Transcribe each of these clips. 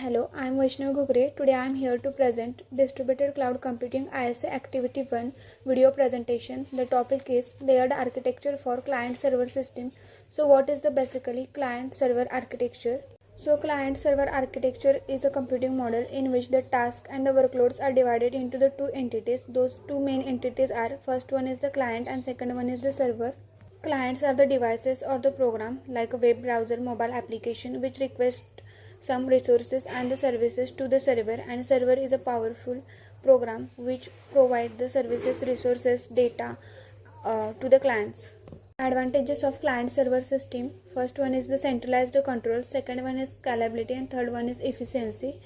Hello, I am Vaishnav Gugre. Today I am here to present Distributed Cloud Computing ISE Activity 1 video presentation. The topic is Layered Architecture for Client Server System. So what is the basically client server architecture? So client server architecture is a computing model in which the tasks and the workloads are divided into the two entities. Those two main entities are, first one is the client and second one is the server. Clients are the devices or the program like a web browser, mobile application which request some resources and the services to the server, and server is a powerful program which provide the services, resources, data to the clients. Advantages of client server system: first one is the centralized control, second one is scalability, and third one is efficiency.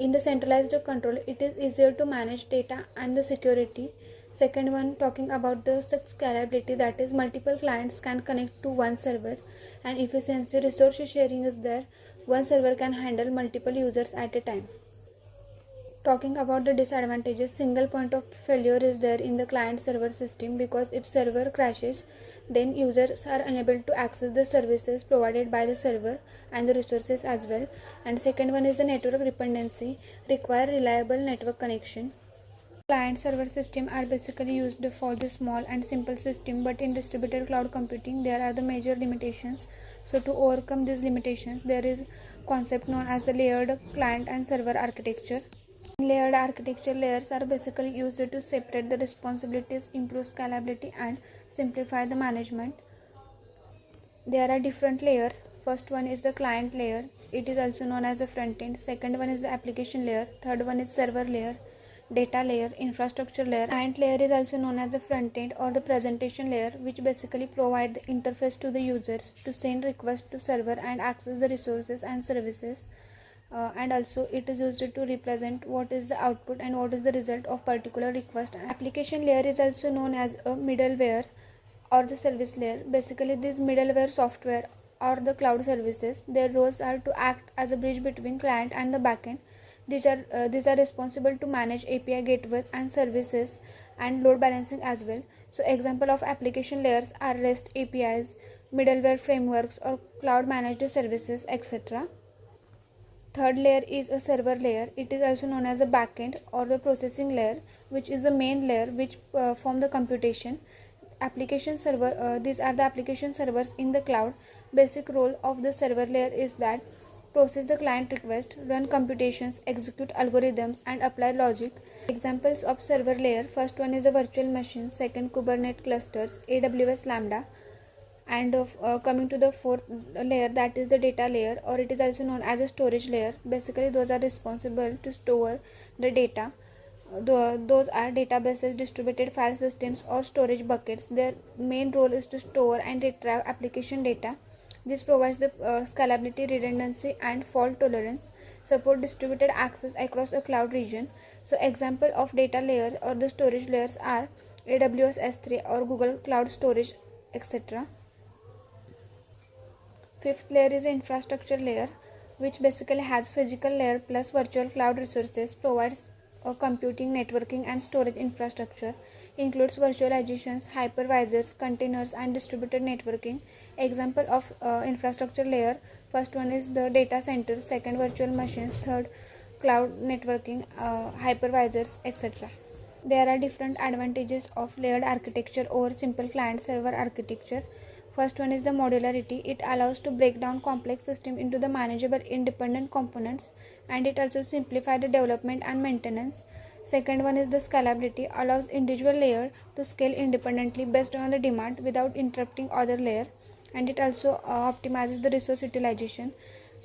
In the centralized control, it is easier to manage data and the security. Second one, talking about the scalability, that is multiple clients can connect to one server, and efficiency, resource sharing is there. One server can handle multiple users at a time. Talking about the disadvantages, single point of failure is there in the client server system, because if server crashes, then users are unable to access the services provided by the server and the resources as well. And second one is the network dependency, require reliable network connection. Client server system are basically used for the small and simple system, but in distributed cloud computing there are the major limitations. So to overcome these limitations, there is concept known as the layered client and server architecture. In layered architecture, layers are basically used to separate the responsibilities, improve scalability and simplify the management. There are different layers. First one is the client layer, it is also known as the front end. Second one is the application layer. Third one is server layer, data layer, infrastructure layer. Client layer is also known as the front end or the presentation layer, which basically provide the interface to the users to send requests to server and access the resources and services. And also it is used to represent what is the output and what is the result of particular request. Application layer is also known as a middleware or the service layer. Basically this middleware software or the cloud services, their roles are to act as a bridge between client and the backend. These are responsible to manage API gateways and services and load balancing as well. So example of application layers are REST APIs, middleware frameworks or cloud managed services, etc. Third layer is a server layer. It is also known as a backend or the processing layer, which is the main layer which form the computation. Application server, these are the application servers in the cloud. Basic role of the server layer is that process the client request, run computations, execute algorithms and apply logic. Examples of server layer: first one is a virtual machine, second Kubernetes clusters, AWS Lambda, and coming to the fourth layer, that is the data layer, or it is also known as a storage layer. Basically those are responsible to store the data. Those are databases, distributed file systems or storage buckets. Their main role is to store and retrieve application data. This provides the scalability, redundancy and fault tolerance, support distributed access across a cloud region. So example of data layers or the storage layers are AWS S3 or Google Cloud Storage, etc. Fifth layer is the infrastructure layer, which basically has physical layer plus virtual cloud resources, provides computing, networking and storage infrastructure, includes virtualizations, hypervisors, containers and distributed networking. Example of infrastructure layer: first one is the data center, second virtual machines, third cloud networking, hypervisors, etc. There are different advantages of layered architecture over simple client server architecture. First one is the modularity. It allows to break down complex system into the manageable independent components, and it also simplifies the development and maintenance. Second one is the scalability. Allows individual layer to scale independently based on the demand without interrupting other layer, and it also optimizes the resource utilization.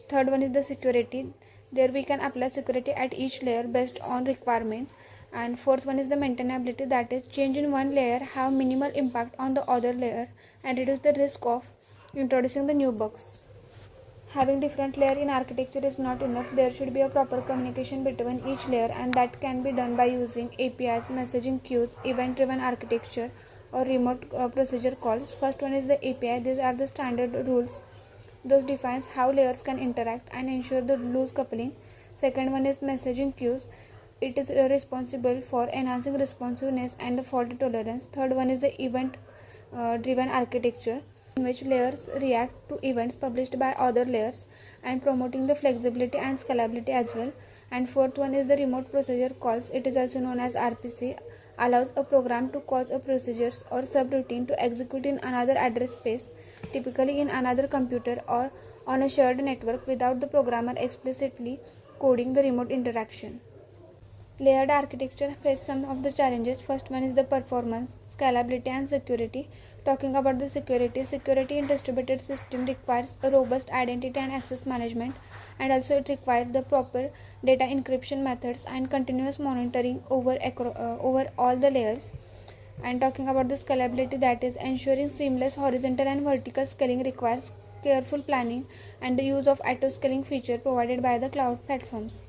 Third one is the security. There we can apply security at each layer based on requirement. And fourth one is the maintainability, that is change in one layer have minimal impact on the other layer and reduce the risk of introducing the new bugs. Having different layer in architecture is not enough. There should be a proper communication between each layer, and that can be done by using APIs, messaging queues, event driven architecture or remote procedure calls. First one is the API. These are the standard rules. Those defines how layers can interact and ensure the loose coupling. Second one is messaging queues. It is responsible for enhancing responsiveness and the fault tolerance. Third one is the event driven architecture, in which layers react to events published by other layers. and promoting the flexibility and scalability as well. And fourth one is the remote procedure calls. It is also known as RPC, allows a program to cause a procedures or subroutine to execute in another address space, typically in another computer or on a shared network, without the programmer explicitly coding the remote interaction. Layered architecture faces some of the challenges. First one is the performance, scalability and security. Talking about the security in distributed system requires a robust identity and access management, and also it requires the proper data encryption methods and continuous monitoring over all the layers. And talking about the scalability, that is ensuring seamless horizontal and vertical scaling requires careful planning and the use of auto scaling feature provided by the cloud platforms.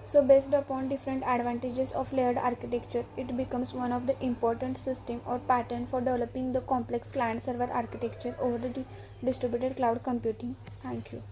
So based upon different advantages of layered architecture, it becomes one of the important system or pattern for developing the complex client server architecture over the distributed cloud computing. Thank you.